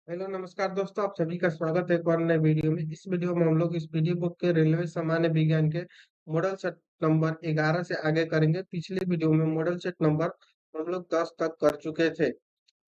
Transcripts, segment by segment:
Hello नमस्कार दोस्तों, आप सभी का स्वागत है एक और नए वीडियो में। इस वीडियो में हम लोग इस वीडियो बुक के रेलवे सामान्य विज्ञान के मॉडल सेट नंबर 11 से आगे करेंगे। पिछले वीडियो में मॉडल सेट नंबर हम लोग 10 तक कर चुके थे,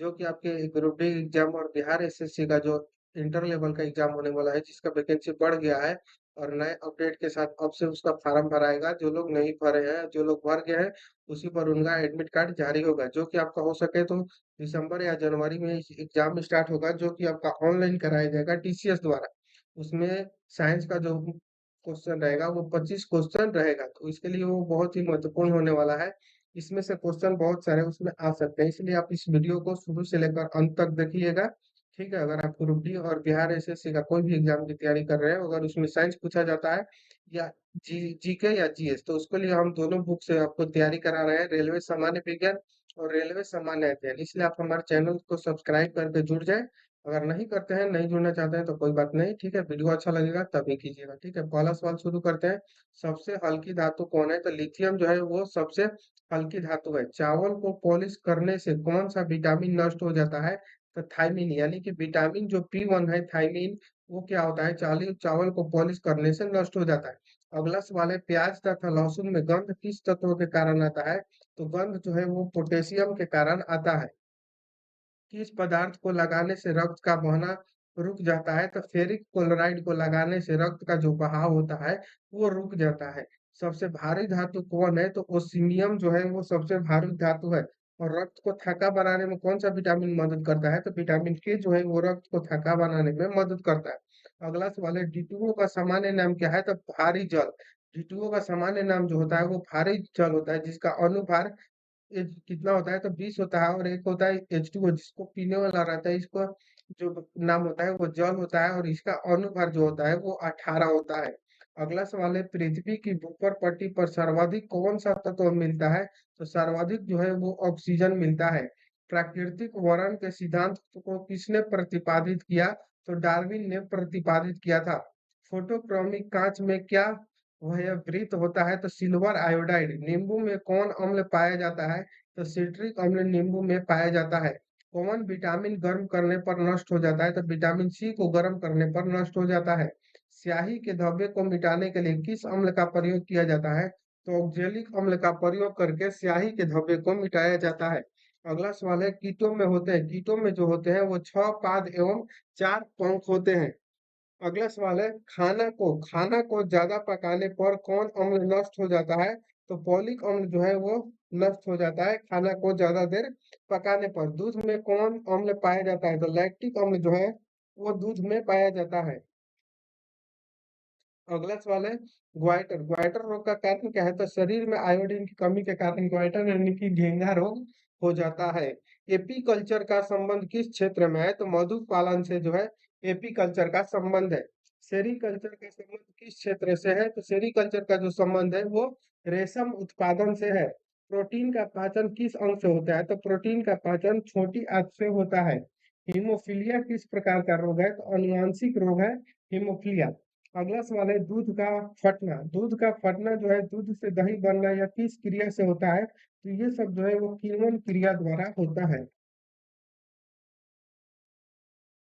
जो कि आपके ग्रुप डी एग्जाम और बिहार एसएससी का जो इंटर लेवल का एग्जाम होने वाला है, जिसका वैकेंसी बढ़ गया है और नए अपडेट के साथ अब से उसका फॉर्म भराएगा। जो लोग नहीं भरे हैं, जो लोग भर गए हैं, उसी पर उनका एडमिट कार्ड जारी होगा, जो कि आपका हो सके तो दिसंबर या जनवरी में एग्जाम स्टार्ट होगा, जो कि आपका ऑनलाइन कराया जाएगा टीसीएस द्वारा। उसमें साइंस का जो क्वेश्चन रहेगा वो 25 क्वेश्चन रहेगा, तो इसके लिए वो बहुत ही महत्वपूर्ण होने वाला है। इसमें से क्वेश्चन बहुत सारे उसमें आ सकते हैं, इसलिए आप इस वीडियो को शुरू से लेकर अंत तक देखिएगा। ठीक है, अगर आप ग्रुप डी और बिहार एसएससी का कोई भी एग्जाम की तैयारी कर रहे हैं, अगर उसमें साइंस पूछा जाता है या जीके या जीएस, तो उसके लिए हम दोनों बुक से आपको तैयारी करा रहे हैं, रेलवे सामान्य विज्ञान और रेलवे सामान्य अध्ययन। इसलिए आप हमारे चैनल को सब्सक्राइब करके जुड़ जाए। अगर नहीं करते हैं, नहीं जुड़ना चाहते हैं, तो कोई बात नहीं। ठीक है, वीडियो अच्छा लगेगा तभी कीजिएगा। ठीक है, पहला सवाल शुरू करते हैं। सबसे हल्की धातु कौन है? तो लिथियम जो है वो सबसे हल्की धातु है। चावल को पॉलिश करने से कौन सा विटामिन नष्ट हो जाता है? तो थायमीन, यानी कि विटामिन जो P1 है थायमीन, वो क्या होता है, चाली चावल को पॉलिश करने से नष्ट हो जाता है। अगला सवाल है, प्याज तथा लहसुन में गंध किस तत्व के कारण आता है? तो गंध जो है वो पोटेशियम के कारण आता है। किस पदार्थ को लगाने से रक्त का बहना रुक जाता है? तो फेरिक क्लोराइड को लगाने से रक्त का जो बहाव होता है वो रुक जाता है। सबसे भारी धातु कौन है? तो ओसिमियम जो है वो सबसे भारी धातु है। और रक्त को थक्का बनाने में कौन सा विटामिन मदद करता है? तो विटामिन के जो है वो रक्त को थक्का बनाने में मदद करता है। अगला सवाल है, D2O का सामान्य नाम क्या है? तो भारी जल। D2O का सामान्य नाम जो होता है वो भारी जल होता है, जिसका अनुभार कितना होता है? तो 20 होता है। और एक होता है H2O, जिसको पीने वाला रहता है, इसको जो नाम होता है वो जल होता है, और इसका अनुभार जो होता है वो 18 होता है। अगला सवाल है, पृथ्वी की भूपर पट्टी पर सर्वाधिक कौन सा तत्व मिलता है? तो सर्वाधिक जो है वो ऑक्सीजन मिलता है। प्राकृतिक वर्ण के सिद्धांत को किसने प्रतिपादित किया? तो डार्विन ने प्रतिपादित किया था। फोटोक्रोमिक कांच में क्या वह वृत्त होता है? तो सिल्वर आयोडाइड। नींबू में कौन अम्ल पाया जाता है? तो सिट्रिक अम्ल नींबू में पाया जाता है। कौन विटामिन गर्म करने पर नष्ट हो जाता है? तो विटामिन सी को गर्म करने पर नष्ट हो जाता है। स्याही के धब्बे को मिटाने के लिए किस अम्ल का प्रयोग किया जाता है? तो ऑक्जेलिक अम्ल का प्रयोग करके स्याही के धब्बे को मिटाया जाता है। अगला सवाल है, कीटों में होते हैं, कीटों में जो होते हैं वो 6 पाद एवं 4 पंख होते हैं। अगला सवाल है, खाना को ज्यादा पकाने पर कौन अम्ल नष्ट हो जाता है? तो पॉलिक अम्ल जो है वो नष्ट हो जाता है खाना को ज्यादा देर पकाने पर। दूध में कौन अम्ल पाया जाता है? तो लैक्टिक अम्ल जो है वो दूध में पाया जाता है। अगला सवाल है, ग्वाइटर ग्वाइटर रोग का कारण क्या है? तो शरीर में आयोडीन की कमी के कारण ग्वाइटर यानी कि घेंघा रोग हो जाता है। एपीकल्चर का संबंध किस क्षेत्र में है? तो मधु पालन से जो है एपीकल्चर का संबंध है। सेरीकल्चर का संबंध किस क्षेत्र से है? तो सेरीकल्चर का जो संबंध है वो रेशम उत्पादन से है। प्रोटीन का पाचन किस अंग से होता है? तो प्रोटीन का पाचन छोटी आंत से होता है। हीमोफीलिया किस प्रकार का रोग है? तो अनुवांशिक रोग है हीमोफीलिया। अगला सवाल है, दूध का फटना जो है दूध से दही बनना या किस क्रिया से होता है? तो ये सब जो है वो किण्वन क्रिया द्वारा होता है।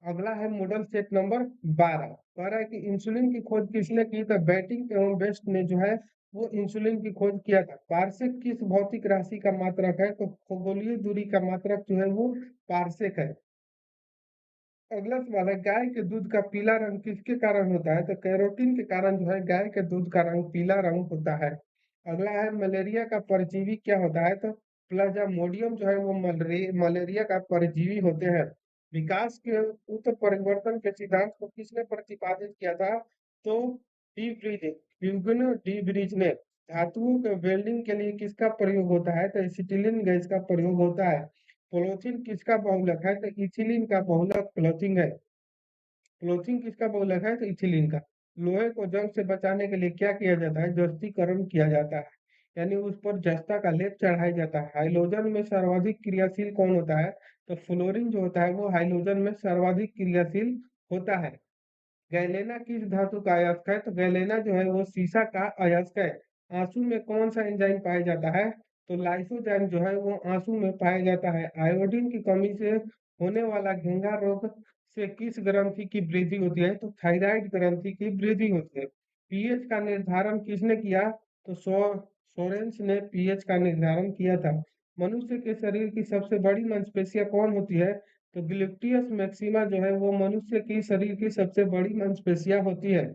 अगला है मॉडल सेट नंबर 12। कह रहा है कि इंसुलिन की खोज किसने की? तो बैटिंग एवं बेस्ट ने जो है वो इंसुलिन की खोज किया था। पारसेक किस भौतिक राशि का मात्रक है? तो खगोलीय दूरी का मात्रक जो है वो पारसेक है। अगला सवाल है, गाय के दूध का पीला रंग किसके कारण होता है? तो कैरोटीन के कारण जो है गाय के दूध का रंग पीला रंग होता है। अगला है, मलेरिया का परजीवी क्या होता है? तो प्लाज्मोडियम जो है वो मलेरिया का परजीवी होते हैं। विकास के उत्तर परिवर्तन के सिद्धांत को किसने प्रतिपादित किया था? तो डी ब्रिज ह्यूगेनो डी ब्रिज ने। धातुओं के वेल्डिंग के लिए किसका प्रयोग होता है? तो एसिटिलीन गैस का प्रयोग होता है। पोलोथीन किसका बहुलक है? तो इथिलीन का बहुलक क्लोथिंग है। क्लोथिंग किसका बहुलक है? तो इथिलीन का। लोहे को जंग से बचाने के लिए क्या किया जाता है? जस्तीकरण किया जाता है, यानी उस पर जस्ता का लेप चढ़ाया जाता है। हाइड्रोजन में सर्वाधिक क्रियाशील कौन होता है? तो फ्लोरीन जो होता है वो हाइड्रोजन में सर्वाधिक क्रियाशील होता है। गैलेना किस धातु का अयस्क है? तो गैलेना जो है वो सीसा का अयस्क है। आंसू में कौन सा एंजाइम पाया जाता है? तो लाइसोजाइम जो है वो आंसू में पाया जाता है। आयोडीन की कमी से होने वाला घेंघा रोग से किस ग्रंथि की वृद्धि होती है? तो थायराइड ग्रंथि की वृद्धि होती है। पीएच का निर्धारण किसने किया? तो सोरेंस ने पीएच का निर्धारण किया था। मनुष्य के शरीर की सबसे बड़ी मांसपेशियां कौन होती है? तो ग्लूटियस मैक्सिमा जो है वो मनुष्य की शरीर की सबसे बड़ी मांसपेशियां होती है।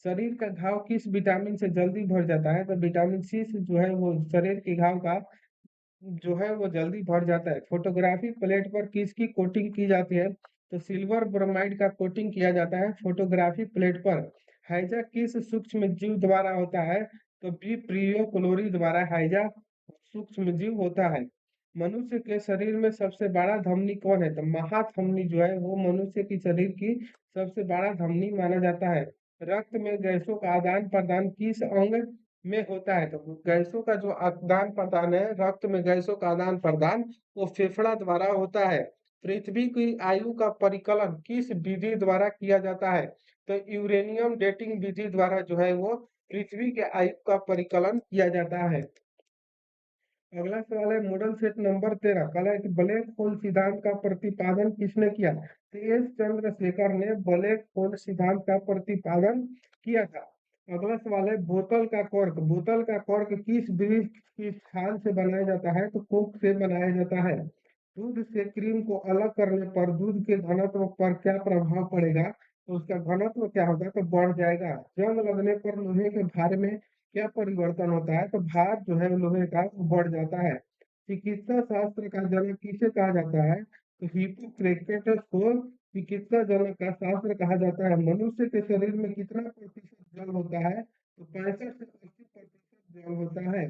शरीर का घाव किस विटामिन से जल्दी भर जाता है? तो विटामिन सी से जो है वो शरीर के घाव का जो है वो जल्दी भर जाता है। फोटोग्राफी प्लेट पर किसकी कोटिंग की जाती है? तो सिल्वर ब्रोमाइड का कोटिंग किया जाता है फोटोग्राफी प्लेट पर। हैजा किस सूक्ष्म जीव द्वारा होता है? तो विप्रियो क्लोरी द्वारा हैजा सूक्ष्म जीव होता है। मनुष्य के शरीर में सबसे बड़ा धमनी कौन है? तो महाधमनी जो है वो मनुष्य की शरीर की सबसे बड़ा धमनी माना जाता है। रक्त में गैसों का आदान प्रदान किस अंग में होता है? तो गैसों का जो आदान प्रदान है, रक्त में गैसों का आदान प्रदान वो फेफड़ा द्वारा होता है। पृथ्वी की आयु का परिकलन किस विधि द्वारा किया जाता है? तो यूरेनियम डेटिंग विधि द्वारा जो है वो पृथ्वी के आयु का परिकलन किया जाता है। अगला सवाल है मॉडल सेट नंबर 13। कल है कि ब्लैक होल सिद्धांत का प्रतिपादन किसने किया? तो एस चंद्रशेखर ने ब्लैक होल सिद्धांत का प्रतिपादन किया था। अगला सवाल है बोतल का कॉर्क किस वृक्ष की छाल से बनाया जाता है? तो कोक से बनाया जाता है। दूध से क्रीम को अलग करने पर दूध के घनत्व पर क्या प्रभाव पड़ेगा? तो उसका घनत्व क्या होगा? तो बढ़ जाएगा। जंग लगने पर लोहे के भार में क्या परिवर्तन होता है? तो भार जो है लोहे का वो बढ़ जाता है। चिकित्सा शास्त्र का जनक किसे कहा जाता है? तो हिप्पोक्रेटस को चिकित्सा जनक का शास्त्र कहा जाता है। मनुष्य के शरीर में कितना प्रतिशत जल होता है? तो 65 से 80% जल होता है।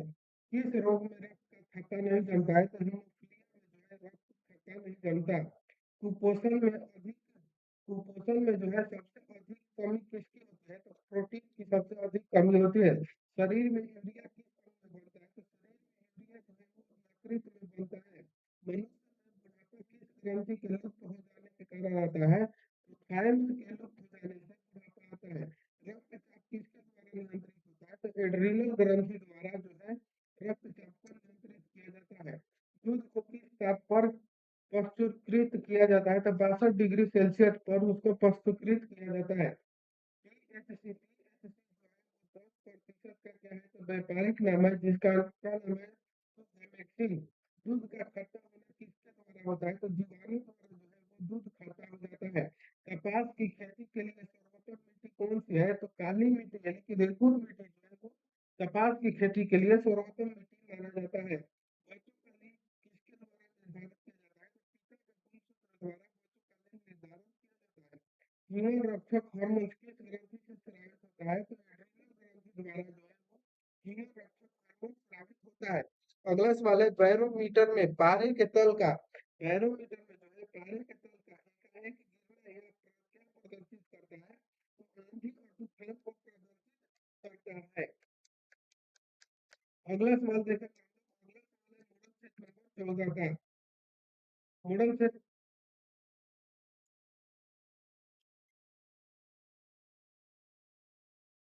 किस रोग में रक्त का थक्का नहीं जमता है? तो हीमोफीलिया में जो है रक्त थक्का नहीं जमता। कुपोषण में अधिक कुपोषण में जो है सबसे अधिक कमी किसकी होती है? तो प्रोटीन की सबसे अधिक कमी होती है। शरीर में यूरिया किस अंग में बनता है? तो शरीर में यूरिया जो है वो यकृत में बनता है। मनुष्य में बुढ़ापा किस ग्रंथि के लुप्त हो जाने के कारण आता है? तो थायम्स के लुप्त हो जाने से बुढ़ापा आता है। रक्तचाप किसके द्वारा नियंत्रित होता है? तो एड्रिनल ग्रंथि द्वारा जो है रक्तचाप को नियंत्रित किया जाता है। दूध को किस ताप पर प्रस्तुतकृत किया जाता है? तो 62 डिग्री सेल्सियस पर उसको प्रस्तुतकृत किया जाता है। पीएचसी जो है वो 10% का क्या है? तो व्यापारिक नाम है जिसका क्या नाम है? तो हेमेक्सिन। दूध का खट्टा होना किसके द्वारा होता है? तो जीवाणु द्वारा जो है वो दूध खट्टा हो जाता है। कपास की खेती के लिए सर्वोत्तम मिट्टी कौन सी है? तो काली मिट्टी यानी कि रेगुर मिट्टी जो है वो कपास की खेती के लिए सर्वोत्तम मिट्टी माना जाता है। बचोकाली किसके द्वारा निर्धारित किया जाता है? तो पिता के गुणसूत्र द्वारा बचोकाली निर्धारण किया जाता है। जीवन रक्षक हार्मोन किस ग्रंथि से स्रावित होता है? तो एड्रेनल ग्रंथि द्वारा जो है वो जीवन रक्षक हार्मोन स्रावित होता है। अगला सवाल है बैरोमीटर में पारे के तल का बैरोमीटर में जो है पारे के तल का एकाएक गिरना या क्या प्रदर्शित करता है? तो आंधी और तूफान को प्रदर्शित करता है। अगला सवाल देखा जाए तो अगला सवाल है मॉडल सेट नंबर 14 का। Model set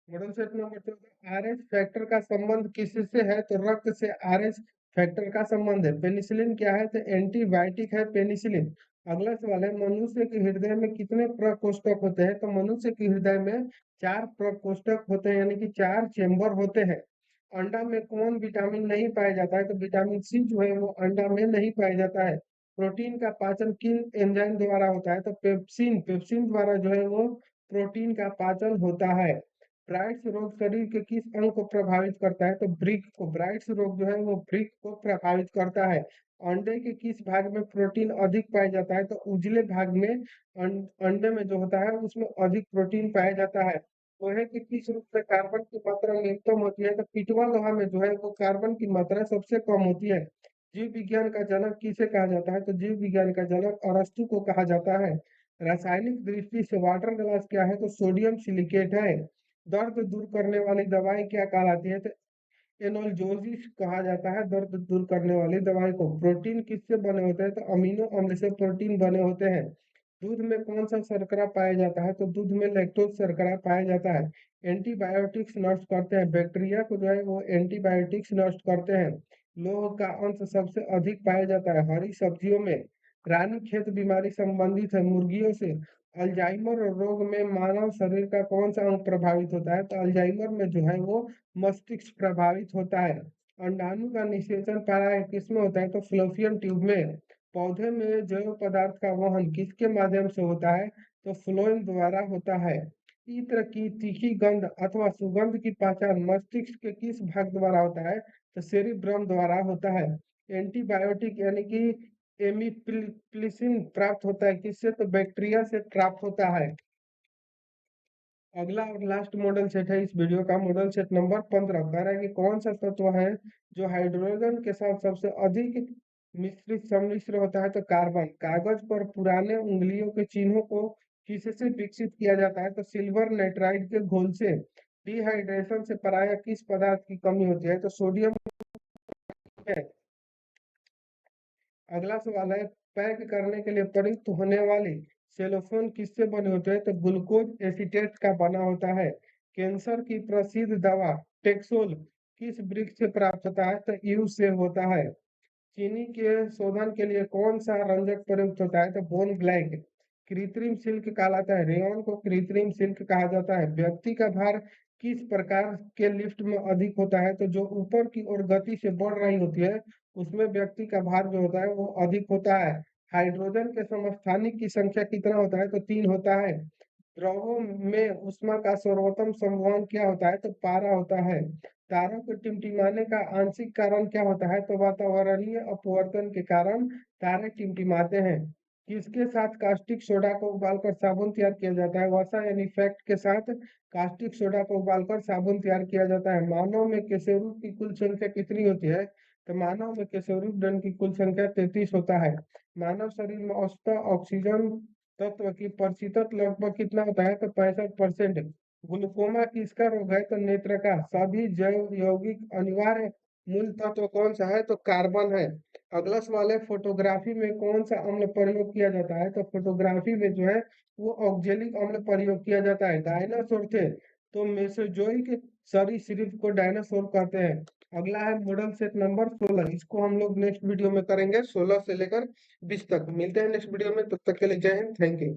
model set number 14 RH factor का संबंध किससे है? तो रक्त से आरएच फैक्टर का संबंध है। पेनिसिलिन क्या है? तो एंटीबायोटिक है पेनिसिलिन। अगला सवाल है मनुष्य के हृदय में कितने प्रकोष्ठक होते हैं? तो मनुष्य के हृदय में 4 प्रकोष्ठक होते हैं यानी कि 4 चेम्बर होते हैं। अंडा में कौन विटामिन नहीं पाया जाता है? तो विटामिन सी जो है वो अंडा में नहीं पाया जाता है। प्रोटीन का पाचन किन एंजाइम द्वारा होता है? तो पेप्सिन पेप्सिन द्वारा जो है वो प्रोटीन का पाचन होता है। ब्राइट्स रोग शरीर के किस अंग को प्रभावित करता है? तो ब्रिक को ब्राइट्स रोग जो है वो ब्रिक को प्रभावित करता है। अंडे के किस भाग में प्रोटीन अधिक पाया जाता है? तो उजले भाग में अंडे में जो होता है उसमें अधिक प्रोटीन पाया जाता है। लोहे के किस रूप में कार्बन की मात्रा न्यूनतम होती है? तो पिटवा लोहा में जो है वो कार्बन की मात्रा सबसे कम होती है। जीव विज्ञान का जनक किसे कहा जाता है? तो जीव विज्ञान का जनक अरस्तु को कहा जाता है। रासायनिक दृष्टि से वाटर ग्लास क्या है? तो सोडियम सिलिकेट है। दर्द दूर करने वाली दवाई क्या कहलाती है? तो एनोल्जोसिस कहा जाता है दर्द दूर करने वाली दवाई को। प्रोटीन किससे बने होते हैं? तो अमीनो अम्ल से प्रोटीन बने होते हैं। दूध में कौन सा शर्करा पाया जाता है? तो दूध में लैक्टोज शर्करा पाया जाता है। एंटीबायोटिक्स नष्ट करते हैं बैक्टीरिया को जो है वो एंटीबायोटिक्स नष्ट करते हैं। लोह का अंश सबसे अधिक पाया जाता है हरी सब्जियों में। रानीखेत बीमारी संबंधित है मुर्गियों से। अल्जाइमर रोग में मानव शरीर का कौन सा अंग प्रभावित होता है? तो अल्जाइमर में जो है वो मस्तिष्क प्रभावित होता है। अंडाणु का निषेचन प्रायः किसमें होता है? तो फ्लोपियन ट्यूब में। पौधे में जैव पदार्थ का वहन किसके माध्यम से होता है? तो फ्लोएम द्वारा होता है। इत्र की तीखी गंध अथवा सुगंध की पहचान मस्तिष्क के किस भाग द्वारा होता है? तो सेरिब्रम द्वारा होता है। एंटीबायोटिक यानी कि एमिप्लिसिन प्राप्त होता है किससे? तो बैक्टीरिया से प्राप्त होता है। अगला और लास्ट मॉडल सेट है इस वीडियो का, मॉडल सेट नंबर 15। कह रहा है कि कौन सा तत्व है जो हाइड्रोजन के साथ सबसे अधिक मिश्रित सम्मिश्र होता है? तो कार्बन। कागज पर पुराने उंगलियों के चिन्हों को किससे विकसित किया जाता है? तो सिल्वर नाइट्राइड के घोल से। डिहाइड्रेशन से प्रायः किस पदार्थ की कमी होती है? तो सोडियम है। अगला सवाल है, पैक करने के लिए प्रयुक्त होने वाली सेलोफोन किससे बने होते हैं? तो ग्लूकोज एसीटेट का बना होता है। कैंसर की प्रसिद्ध दवा टेक्सोल किस वृक्ष से प्राप्त होता है? तो ईव से होता है। चीनी के शोधन के लिए कौन सा रंजक प्रयुक्त होता है? तो बोन ब्लैक। कृत्रिम सिल्क कहलाता है, रेयन को कृत्रिम सिल्क कहा जाता है। व्यक्ति का भार किस प्रकार के लिफ्ट में अधिक होता है? तो जो ऊपर की ओर गति से बढ़ रही होती है उसमें व्यक्ति का भार जो होता है वो अधिक होता है। हाइड्रोजन के समस्थानिक की संख्या कितना होता है? तो 3 होता है। द्रवों में ऊष्मा का सर्वोत्तम संवहन क्या होता है? तो पारा होता है। तारों के टिमटिमाने का आंशिक कारण क्या होता है? तो वातावरणीय अपवर्तन के कारण तारे टिमटिमाते हैं। किसके साथ कास्टिक सोडा को उबालकर साबुन तैयार किया जाता है? वसा यानी फैक्ट के साथ कास्टिक सोडा को उबालकर साबुन तैयार किया जाता है। मानव में केशवरूप की कुल संख्या कितनी होती है? तो मानव में केशवरूप दंड की कुल संख्या 33 होता है। मानव शरीर में औसत ऑक्सीजन तत्व की प्रतिशत लगभग कितना होता है? तो 65%। ग्लूकोमा किसका रोग है? तो नेत्र का। सभी जैव यौगिक अनिवार्य मूल तत्व कौन सा है? तो कार्बन है। अगला सवाल है, फोटोग्राफी में कौन सा अम्ल प्रयोग किया जाता है? तो फोटोग्राफी में जो है वो ऑक्जेलिक अम्ल प्रयोग किया जाता है। डायनासोर थे तो मेसोजोइक सरीसृप को डायनासोर कहते हैं। अगला है मॉडल सेट नंबर 16। इसको हम लोग नेक्स्ट वीडियो में करेंगे 16 से लेकर 20 तक। मिलते हैं नेक्स्ट वीडियो में, तब तक के लिए जय हिंद, थैंक यू।